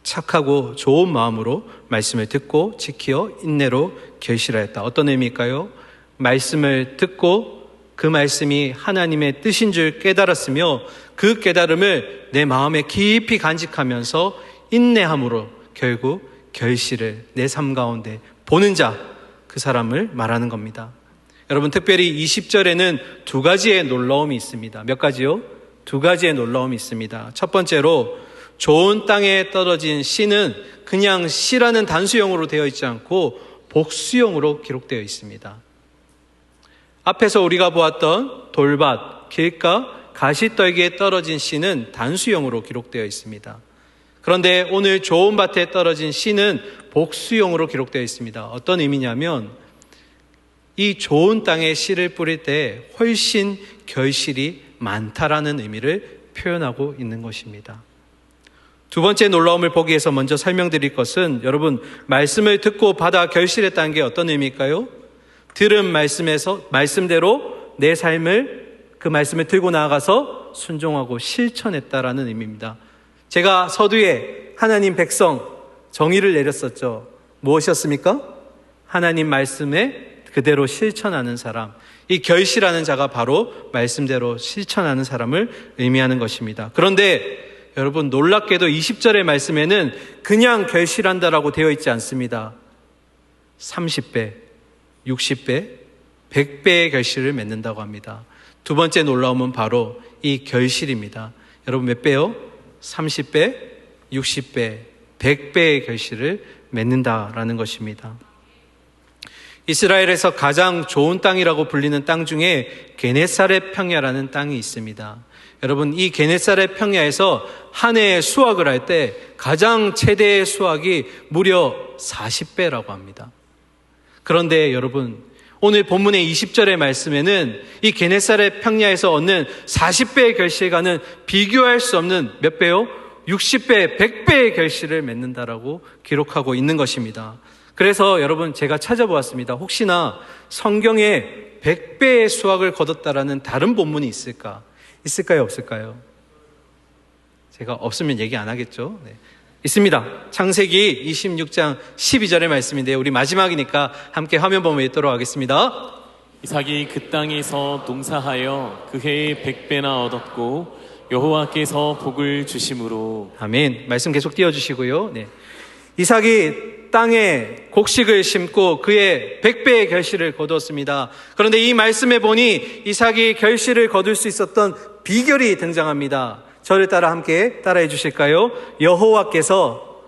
착하고 좋은 마음으로 말씀을 듣고 지키어 인내로 결실하였다. 어떤 의미일까요? 말씀을 듣고 그 말씀이 하나님의 뜻인 줄 깨달았으며 그 깨달음을 내 마음에 깊이 간직하면서 인내함으로 결국 결실을 내 삶 가운데 보는 자, 그 사람을 말하는 겁니다. 여러분, 특별히 20절에는 두 가지의 놀라움이 있습니다. 몇 가지요? 두 가지의 놀라움이 있습니다. 첫 번째로 좋은 땅에 떨어진 씨는 그냥 씨라는 단수형으로 되어 있지 않고 복수형으로 기록되어 있습니다. 앞에서 우리가 보았던 돌밭, 길가, 가시떨기에 떨어진 씨는 단수형으로 기록되어 있습니다. 그런데 오늘 좋은 밭에 떨어진 씨는 복수형으로 기록되어 있습니다. 어떤 의미냐면 이 좋은 땅에 씨를 뿌릴 때 훨씬 결실이 많다라는 의미를 표현하고 있는 것입니다. 두 번째 놀라움을 보기 위해서 먼저 설명드릴 것은, 여러분, 말씀을 듣고 받아 결실했다는 게 어떤 의미일까요? 들은 말씀대로 내 삶을, 그 말씀을 들고 나아가서 순종하고 실천했다라는 의미입니다. 제가 서두에 하나님 백성 정의를 내렸었죠. 무엇이었습니까? 하나님 말씀에 그대로 실천하는 사람. 이 결실하는 자가 바로 말씀대로 실천하는 사람을 의미하는 것입니다. 그런데 여러분, 놀랍게도 20절의 말씀에는 그냥 결실한다라고 되어 있지 않습니다. 30배, 60배, 100배의 결실을 맺는다고 합니다. 두 번째 놀라움은 바로 이 결실입니다. 여러분, 몇 배요? 30배, 60배, 100배의 결실을 맺는다라는 것입니다. 이스라엘에서 가장 좋은 땅이라고 불리는 땅 중에 게네사렛 평야라는 땅이 있습니다. 여러분, 이 게네사렛 평야에서 한 해에 수확을 할 때 가장 최대의 수확이 무려 40배라고 합니다. 그런데 여러분, 오늘 본문의 20절의 말씀에는 이 게네사렛 평야에서 얻는 40배의 결실과는 비교할 수 없는 몇 배요? 60배, 100배의 결실을 맺는다라고 기록하고 있는 것입니다. 그래서 여러분, 제가 찾아보았습니다. 혹시나 성경에 100배의 수확을 거뒀다라는 다른 본문이 있을까? 있을까요? 없을까요? 제가 없으면 얘기 안 하겠죠? 네. 있습니다. 창세기 26장 12절의 말씀인데요. 우리 마지막이니까 함께 화면 보면 읽도록 하겠습니다. 이삭이 그 땅에서 농사하여 그 해에 100배나 얻었고 여호와께서 복을 주심으로. 아멘. 말씀 계속 띄워주시고요. 네. 이삭이 땅에 곡식을 심고 그의 100배의 결실을 거두었습니다. 그런데 이 말씀에 보니 이삭이 결실을 거둘 수 있었던 비결이 등장합니다. 저를 따라 함께 따라해 주실까요? 여호와께서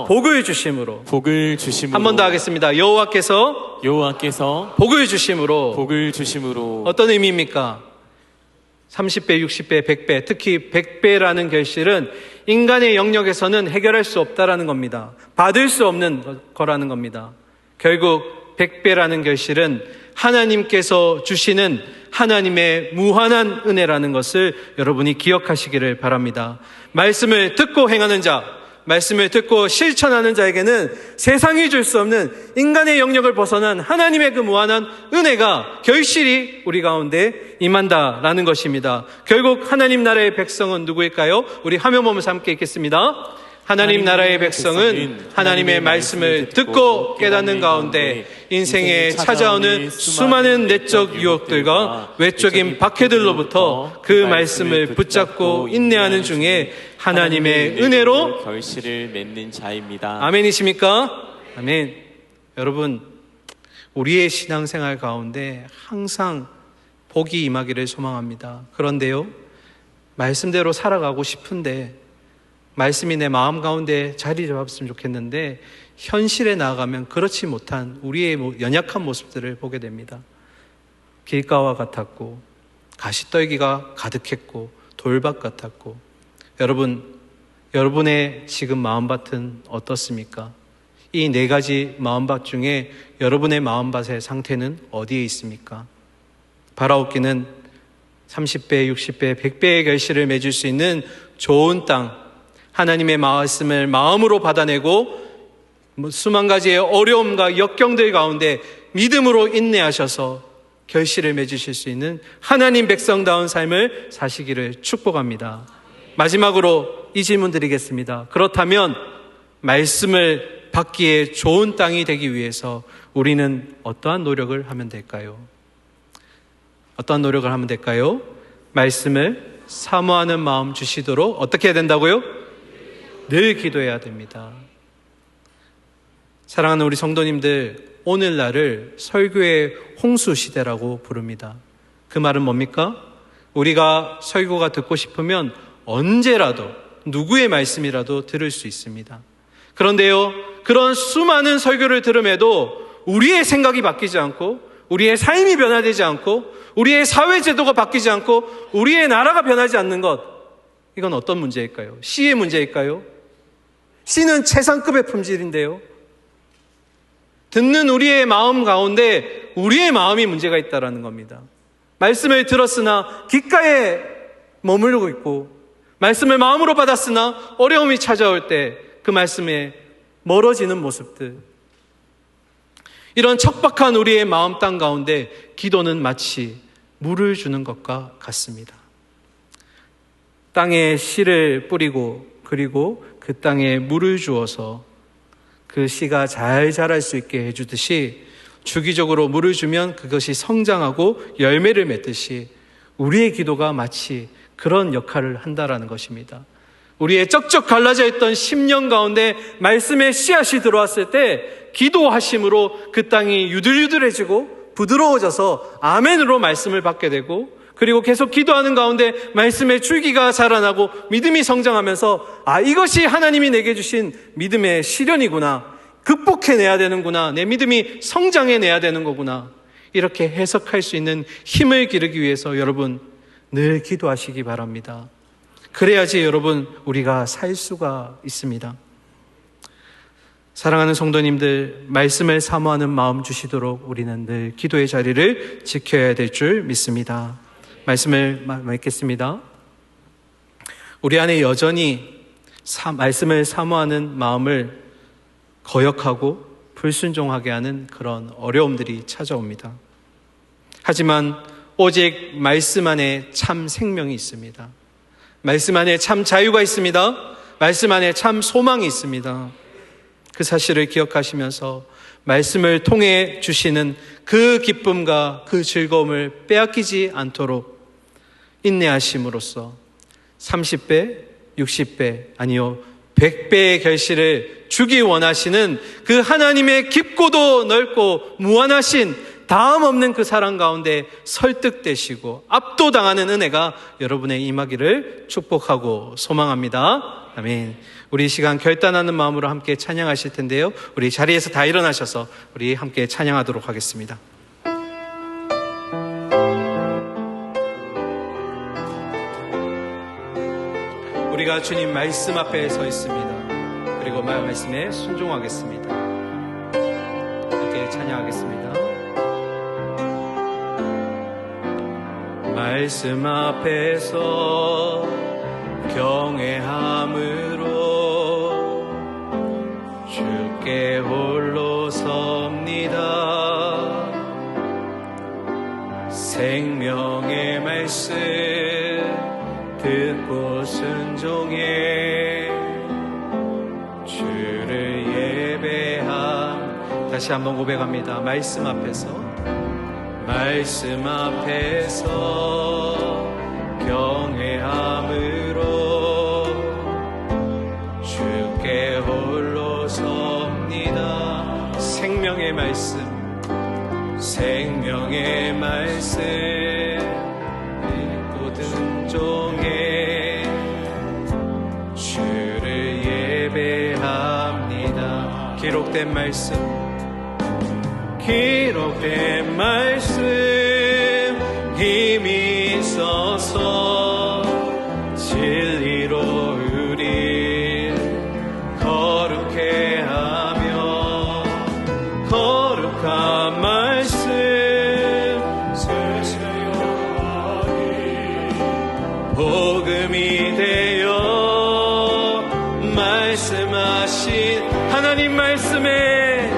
복을 주심으로. 복을 주심으로. 한 번 더 하겠습니다. 여호와께서 복을 주심으로. 어떤 의미입니까? 30배, 60배, 100배, 특히 100배라는 결실은 인간의 영역에서는 해결할 수 없다라는 겁니다. 받을 수 없는 거라는 겁니다. 결국 100배라는 결실은 하나님께서 주시는 하나님의 무한한 은혜라는 것을 여러분이 기억하시기를 바랍니다. 말씀을 듣고 행하는 자, 말씀을 듣고 실천하는 자에게는 세상이 줄 수 없는 인간의 영역을 벗어난 하나님의 그 무한한 은혜가 결실이 우리 가운데 임한다라는 것입니다. 결국 하나님 나라의 백성은 누구일까요? 우리 화면 보면서 함께 읽겠습니다. 하나님 나라의 백성은 하나님의 말씀을 듣고 깨닫는 가운데 인생에 찾아오는 수많은 내적 유혹들과 외적인 박해들로부터 그 말씀을 붙잡고 인내하는 중에 하나님의 은혜로 결실을 맺는 자입니다. 아멘이십니까? 아멘. 여러분, 우리의 신앙생활 가운데 항상 복이 임하기를 소망합니다. 그런데요, 말씀대로 살아가고 싶은데 말씀이 내 마음 가운데 자리 잡았으면 좋겠는데 현실에 나아가면 그렇지 못한 우리의 연약한 모습들을 보게 됩니다. 길가와 같았고 가시떨기가 가득했고 돌밭 같았고. 여러분, 여러분의 지금 마음밭은 어떻습니까? 이 네 가지 마음밭 중에 여러분의 마음밭의 상태는 어디에 있습니까? 바라옵기는 30배, 60배, 100배의 결실을 맺을 수 있는 좋은 땅, 하나님의 말씀을 마음으로 받아내고 수만 가지의 어려움과 역경들 가운데 믿음으로 인내하셔서 결실을 맺으실 수 있는 하나님 백성다운 삶을 사시기를 축복합니다. 마지막으로 이 질문 드리겠습니다. 그렇다면 말씀을 받기에 좋은 땅이 되기 위해서 우리는 어떠한 노력을 하면 될까요? 어떠한 노력을 하면 될까요? 말씀을 사모하는 마음 주시도록 어떻게 해야 된다고요? 늘 기도해야 됩니다. 사랑하는 우리 성도님들, 오늘날을 설교의 홍수 시대라고 부릅니다. 그 말은 뭡니까? 우리가 설교가 듣고 싶으면 언제라도 누구의 말씀이라도 들을 수 있습니다. 그런데요, 그런 수많은 설교를 들음에도 우리의 생각이 바뀌지 않고 우리의 삶이 변화되지 않고 우리의 사회제도가 바뀌지 않고 우리의 나라가 변하지 않는 것, 이건 어떤 문제일까요? 씨의 문제일까요? 씨는 최상급의 품질인데요, 듣는 우리의 마음 가운데 우리의 마음이 문제가 있다는 겁니다. 말씀을 들었으나 귓가에 머무르고 있고 말씀을 마음으로 받았으나 어려움이 찾아올 때 그 말씀에 멀어지는 모습들, 이런 척박한 우리의 마음 땅 가운데 기도는 마치 물을 주는 것과 같습니다. 땅에 씨를 뿌리고 그리고 그 땅에 물을 주어서 그 씨가 잘 자랄 수 있게 해주듯이 주기적으로 물을 주면 그것이 성장하고 열매를 맺듯이 우리의 기도가 마치 그런 역할을 한다라는 것입니다. 우리의 쩍쩍 갈라져 있던 심령 가운데 말씀의 씨앗이 들어왔을 때 기도하심으로 그 땅이 유들유들해지고 부드러워져서 아멘으로 말씀을 받게 되고, 그리고 계속 기도하는 가운데 말씀의 줄기가 자라나고 믿음이 성장하면서 이것이 하나님이 내게 주신 믿음의 시련이구나, 극복해내야 되는구나. 내 믿음이 성장해내야 되는 거구나. 이렇게 해석할 수 있는 힘을 기르기 위해서 여러분 늘 기도하시기 바랍니다. 그래야지 여러분 우리가 살 수가 있습니다. 사랑하는 성도님들, 말씀을 사모하는 마음 주시도록 우리는 늘 기도의 자리를 지켜야 될 줄 믿습니다. 말씀을 맺겠습니다. 우리 안에 여전히 말씀을 사모하는 마음을 거역하고 불순종하게 하는 그런 어려움들이 찾아옵니다. 하지만 오직 말씀 안에 참 생명이 있습니다. 말씀 안에 참 자유가 있습니다. 말씀 안에 참 소망이 있습니다. 그 사실을 기억하시면서 말씀을 통해 주시는 그 기쁨과 그 즐거움을 빼앗기지 않도록 인내하심으로써 30배, 60배, 아니요 100배의 결실을 주기 원하시는 그 하나님의 깊고도 넓고 무한하신 다음 없는 그 사랑 가운데 설득되시고 압도당하는 은혜가 여러분의 임하기를 축복하고 소망합니다. 아멘. 우리 이 시간 결단하는 마음으로 함께 찬양하실 텐데요. 우리 자리에서 다 일어나셔서 우리 함께 찬양하도록 하겠습니다. 우리가 주님 말씀 앞에 서 있습니다. 그리고 말씀에 순종하겠습니다. 함께 찬양하겠습니다. 말씀 앞에서 경외함으로 주께 홀로 섭니다. 생명의 말씀 듣고 순종해 주를 예배함. 다시 한번 고백합니다. 말씀 앞에서 경외함으로 주께 홀로 섭니다. 생명의 말씀 믿고 순종해 주를 예배합니다. 기록된 말씀 힘이 있어서 진리로 우릴 거룩해 하며 거룩한 말씀 복음이 되어 말씀하신 하나님 말씀에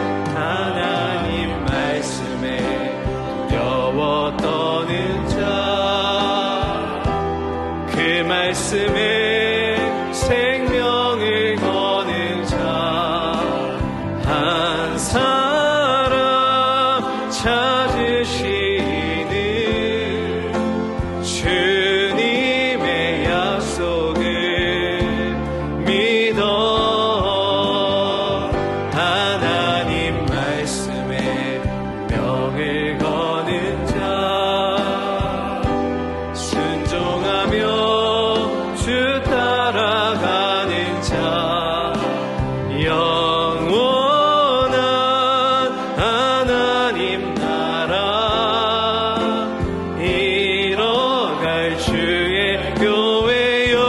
두려워 떠는 자 그 말씀에 생명을 거는 자 한 사람 찾으시는 주님의 약속을 믿어 하나님 말씀에 명을 거는 자 순종하며 주 따라가는 자 영원한 하나님 나라 이뤄갈 주의 교회여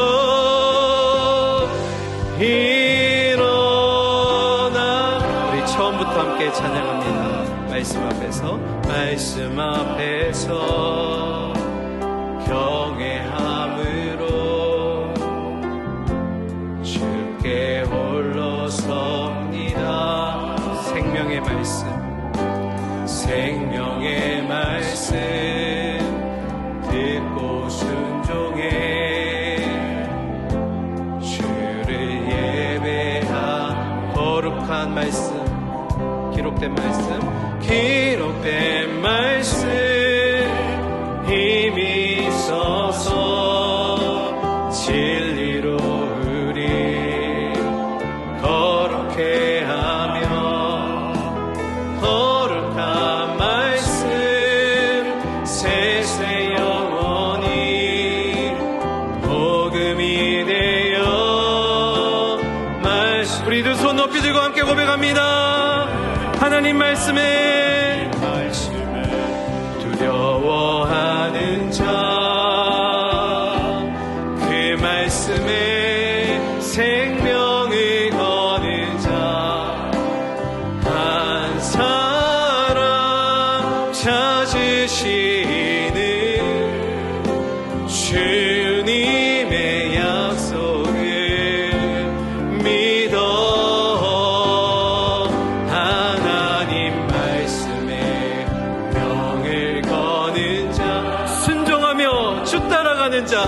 일어나. 우리 처음부터 함께 찬양합니다. 말씀 앞에서 경외함으로 주께 홀로 섭니다. 생명의 말씀 듣고 순종해 주를 예배한 거룩한 말씀 기록된 말씀 힘이 있어서 진리로 우리 거룩해 하며 거룩한 말씀 세세 영원히 복음이 되어 말씀. 우리 두 손 높이 들고 함께 고백합니다. 하나님 말씀에 두려워하는 자, 그 말씀에 생명을 거는 자, 한 사람 찾으시는 주님의 약속을 믿어 하나님 말씀에 명을 거는 자, 순종하며 주 따라가는 자,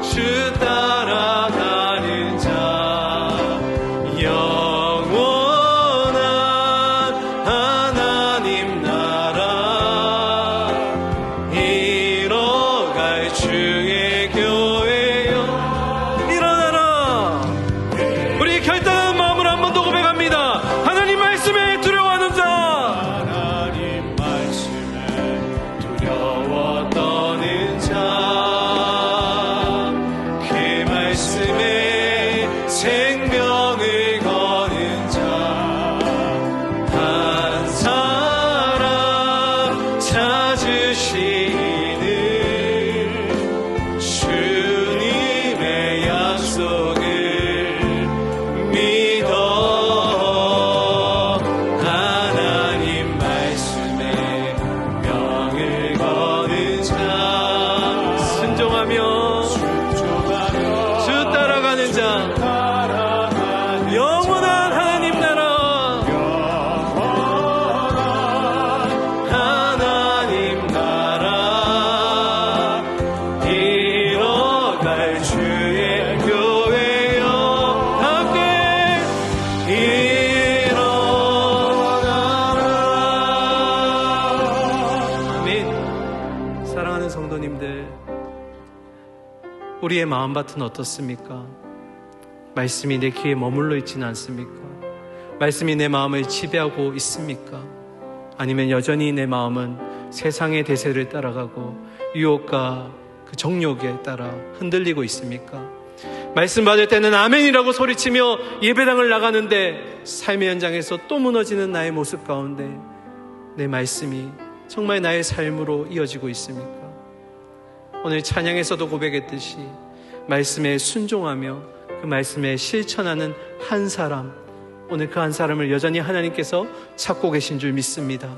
주 따라가는 자, 영원한 하나님 나라 이뤄갈 주의 교회여 일어나라. 우리 결단한 마음으로 한 번 더 고백합니다. 하나님 말씀에 두려워하는 자, 하나님 말씀에 두려워 떠는 자, 그 말씀에 생명을 거는 자, 한 사람 찾으시는 주님의 약속을 믿어 하나님 말씀에 명을 거는 자, 순종하며 주 따라가는 자, 영원한 하나님 나라, 하나님 나라 이뤄갈 주의 교회여 함께 일어나라. 아멘. 사랑하는 성도님들, 우리의 마음밭은 어떻습니까? 말씀이 내 귀에 머물러 있지는 않습니까? 말씀이 내 마음을 지배하고 있습니까? 아니면 여전히 내 마음은 세상의 대세를 따라가고 유혹과 그 정욕에 따라 흔들리고 있습니까? 말씀 받을 때는 아멘이라고 소리치며 예배당을 나가는데 삶의 현장에서 또 무너지는 나의 모습 가운데 내 말씀이 정말 나의 삶으로 이어지고 있습니까? 오늘 찬양에서도 고백했듯이 말씀에 순종하며 그 말씀에 실천하는 한 사람, 오늘 그 한 사람을 여전히 하나님께서 찾고 계신 줄 믿습니다.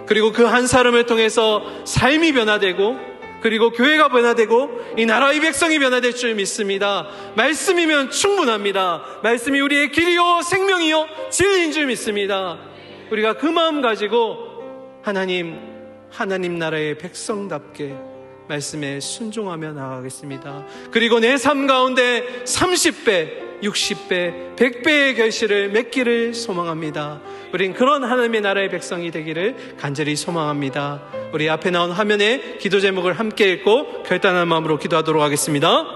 그리고 그 한 사람을 통해서 삶이 변화되고, 그리고 교회가 변화되고 이 나라의 백성이 변화될 줄 믿습니다. 말씀이면 충분합니다. 말씀이 우리의 길이요 생명이요 진리인 줄 믿습니다. 우리가 그 마음 가지고 하나님 나라의 백성답게 말씀에 순종하며 나아가겠습니다. 그리고 내 삶 가운데 30배, 60배, 100배의 결실을 맺기를 소망합니다. 우린 그런 하나님의 나라의 백성이 되기를 간절히 소망합니다. 우리 앞에 나온 화면에 기도 제목을 함께 읽고 결단한 마음으로 기도하도록 하겠습니다.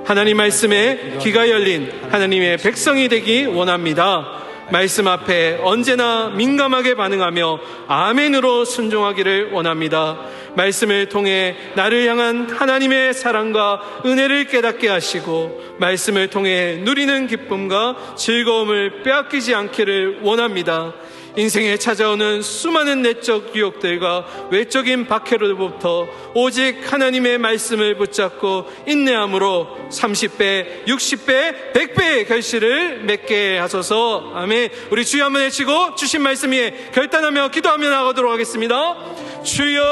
하나님 말씀에 귀가 열린 하나님의 백성이 되기 원합니다. 말씀 앞에 언제나 민감하게 반응하며 아멘으로 순종하기를 원합니다. 말씀을 통해 나를 향한 하나님의 사랑과 은혜를 깨닫게 하시고 말씀을 통해 누리는 기쁨과 즐거움을 빼앗기지 않기를 원합니다. 인생에 찾아오는 수많은 내적 유혹들과 외적인 박해로부터 오직 하나님의 말씀을 붙잡고 인내함으로 30배, 60배, 100배의 결실을 맺게 하소서. 아멘. 우리 주여 한번 외치고 주신 말씀 위에 결단하며 기도하며 나가도록 하겠습니다. 주여,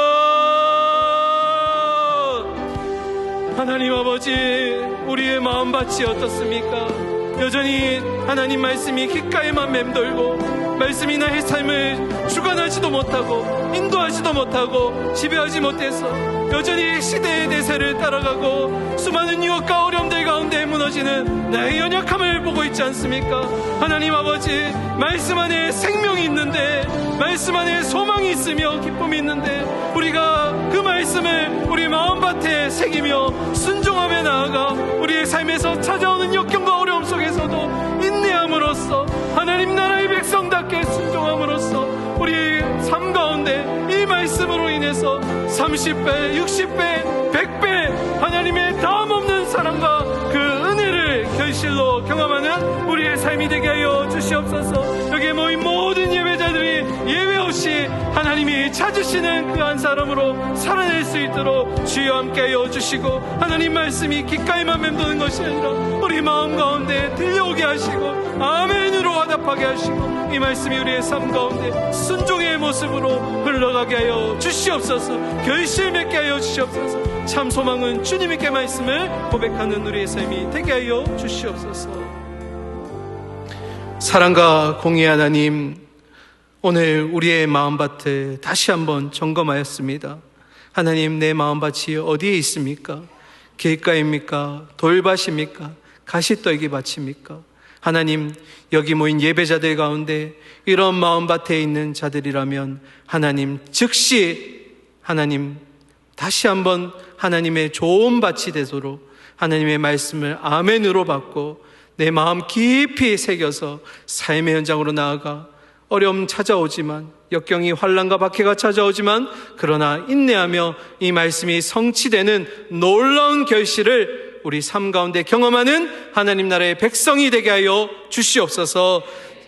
하나님 아버지, 우리의 마음밭이 어떻습니까? 여전히 하나님 말씀이 귓가에만 맴돌고 말씀이 나의 삶을 주관하지도 못하고 인도하지도 못하고 지배하지 못해서 여전히 시대의 대세를 따라가고 수많은 유혹과 어려움들 가운데 무너지는 나의 연약함을 보고 있지 않습니까? 하나님 아버지, 말씀 안에 생명이 있는데, 말씀 안에 소망이 있으며 기쁨이 있는데 우리가 그 말씀을 우리 마음밭에 새기며 순종하며 나아가 우리의 삶에서 찾아오는 역경과 어려움 속에서도 인내함으로써 하나님 나라의 백성답게 순종함으로써 우리 삶 가운데 이 말씀으로 인해서 30배, 60배, 100배 하나님의 다함없는 사랑과 그 은혜를 결실로 경험하는 우리의 삶이 되게 하여 주시옵소서. 여기에 모인 모든 예배자들이 예외 없이 하나님이 찾으시는 그 한 사람으로 살아낼 수 있도록 주여 함께하여 주시고, 하나님 말씀이 귓가에만 맴도는 것이 아니라 우리 마음 가운데 들려오게 하시고 아멘으로 화답하게 하시고, 이 말씀이 우리의 삶 가운데 순종의 모습으로 흘러가게 하여 주시옵소서. 결실 맺게 하여 주시옵소서. 참 소망은 주님께 말씀을 고백하는 우리의 삶이 되게 하여 주시옵소서. 사랑과 공의 하나님, 오늘 우리의 마음밭을 다시 한번 점검하였습니다. 하나님, 내 마음밭이 어디에 있습니까? 길가입니까? 돌밭입니까? 가시떨기 밭입니까? 하나님, 여기 모인 예배자들 가운데 이런 마음밭에 있는 자들이라면 하나님, 즉시 하나님 다시 한번 하나님의 좋은 밭이 되도록 하나님의 말씀을 아멘으로 받고 내 마음 깊이 새겨서 삶의 현장으로 나아가 어려움 찾아오지만, 역경이 환난과 박해가 찾아오지만, 그러나 인내하며 이 말씀이 성취되는 놀라운 결실을 우리 삶 가운데 경험하는 하나님 나라의 백성이 되게 하여 주시옵소서.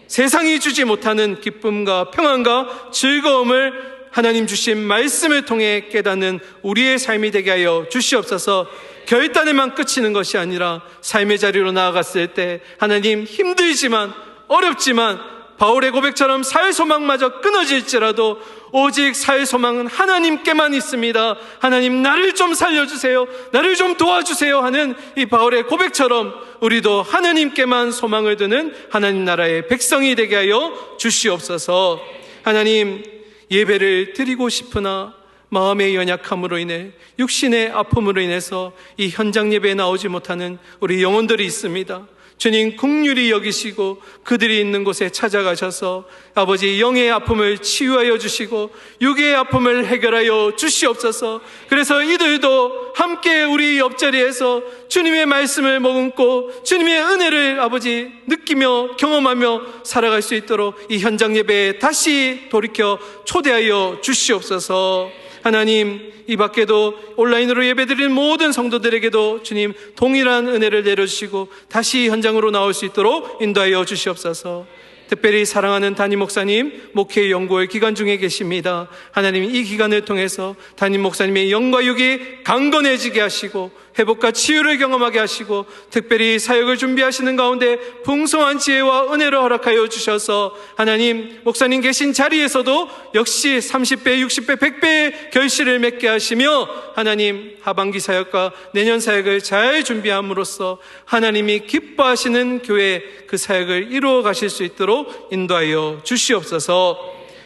세상이 주지 못하는 기쁨과 평안과 즐거움을 하나님 주신 말씀을 통해 깨닫는 우리의 삶이 되게 하여 주시옵소서. 결단에만 그치는 것이 아니라 삶의 자리로 나아갔을 때 하나님, 힘들지만 어렵지만 바울의 고백처럼 살 소망마저 끊어질지라도 오직 살 소망은 하나님께만 있습니다. 하나님, 나를 좀 살려주세요, 나를 좀 도와주세요 하는 이 바울의 고백처럼 우리도 하나님께만 소망을 두는 하나님 나라의 백성이 되게 하여 주시옵소서. 하나님, 예배를 드리고 싶으나 마음의 연약함으로 인해, 육신의 아픔으로 인해서 이 현장 예배에 나오지 못하는 우리 영혼들이 있습니다. 주님, 긍휼히 여기시고 그들이 있는 곳에 찾아가셔서 아버지, 영의 아픔을 치유하여 주시고 육의 아픔을 해결하여 주시옵소서. 그래서 이들도 함께 우리 옆자리에서 주님의 말씀을 머금고 주님의 은혜를 아버지 느끼며 경험하며 살아갈 수 있도록 이 현장 예배에 다시 돌이켜 초대하여 주시옵소서. 하나님, 이 밖에도 온라인으로 예배드리는 모든 성도들에게도 주님 동일한 은혜를 내려주시고 다시 현장으로 나올 수 있도록 인도하여 주시옵소서. 특별히 사랑하는 담임 목사님, 목회 연구월 기간 중에 계십니다. 하나님, 이 기간을 통해서 담임 목사님의 영과 육이 강건해지게 하시고 회복과 치유를 경험하게 하시고, 특별히 사역을 준비하시는 가운데 풍성한 지혜와 은혜를 허락하여 주셔서 하나님, 목사님 계신 자리에서도 역시 30배, 60배, 100배의 결실을 맺게 하시며 하나님, 하반기 사역과 내년 사역을 잘 준비함으로써 하나님이 기뻐하시는 교회 그 사역을 이루어 가실 수 있도록 인도하여 주시옵소서.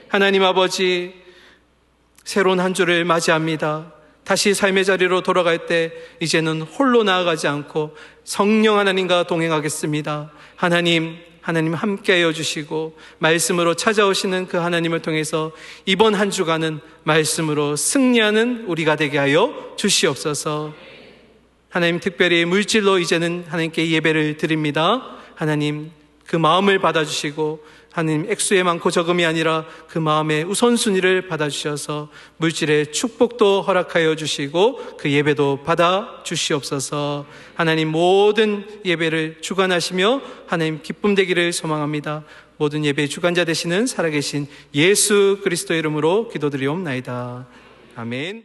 하나님 아버지, 새로운 한 주를 맞이합니다. 다시 삶의 자리로 돌아갈 때 이제는 홀로 나아가지 않고 성령 하나님과 동행하겠습니다. 하나님 함께하여 주시고 말씀으로 찾아오시는 그 하나님을 통해서 이번 한 주간은 말씀으로 승리하는 우리가 되게 하여 주시옵소서. 하나님, 특별히 물질로 이제는 하나님께 예배를 드립니다. 하나님, 그 마음을 받아주시고 하나님, 액수에 많고 적음이 아니라 그 마음의 우선순위를 받아주셔서 물질의 축복도 허락하여 주시고 그 예배도 받아 주시옵소서. 하나님, 모든 예배를 주관하시며 하나님 기쁨 되기를 소망합니다. 모든 예배의 주관자 되시는 살아계신 예수 그리스도의 이름으로 기도드리옵나이다. 아멘.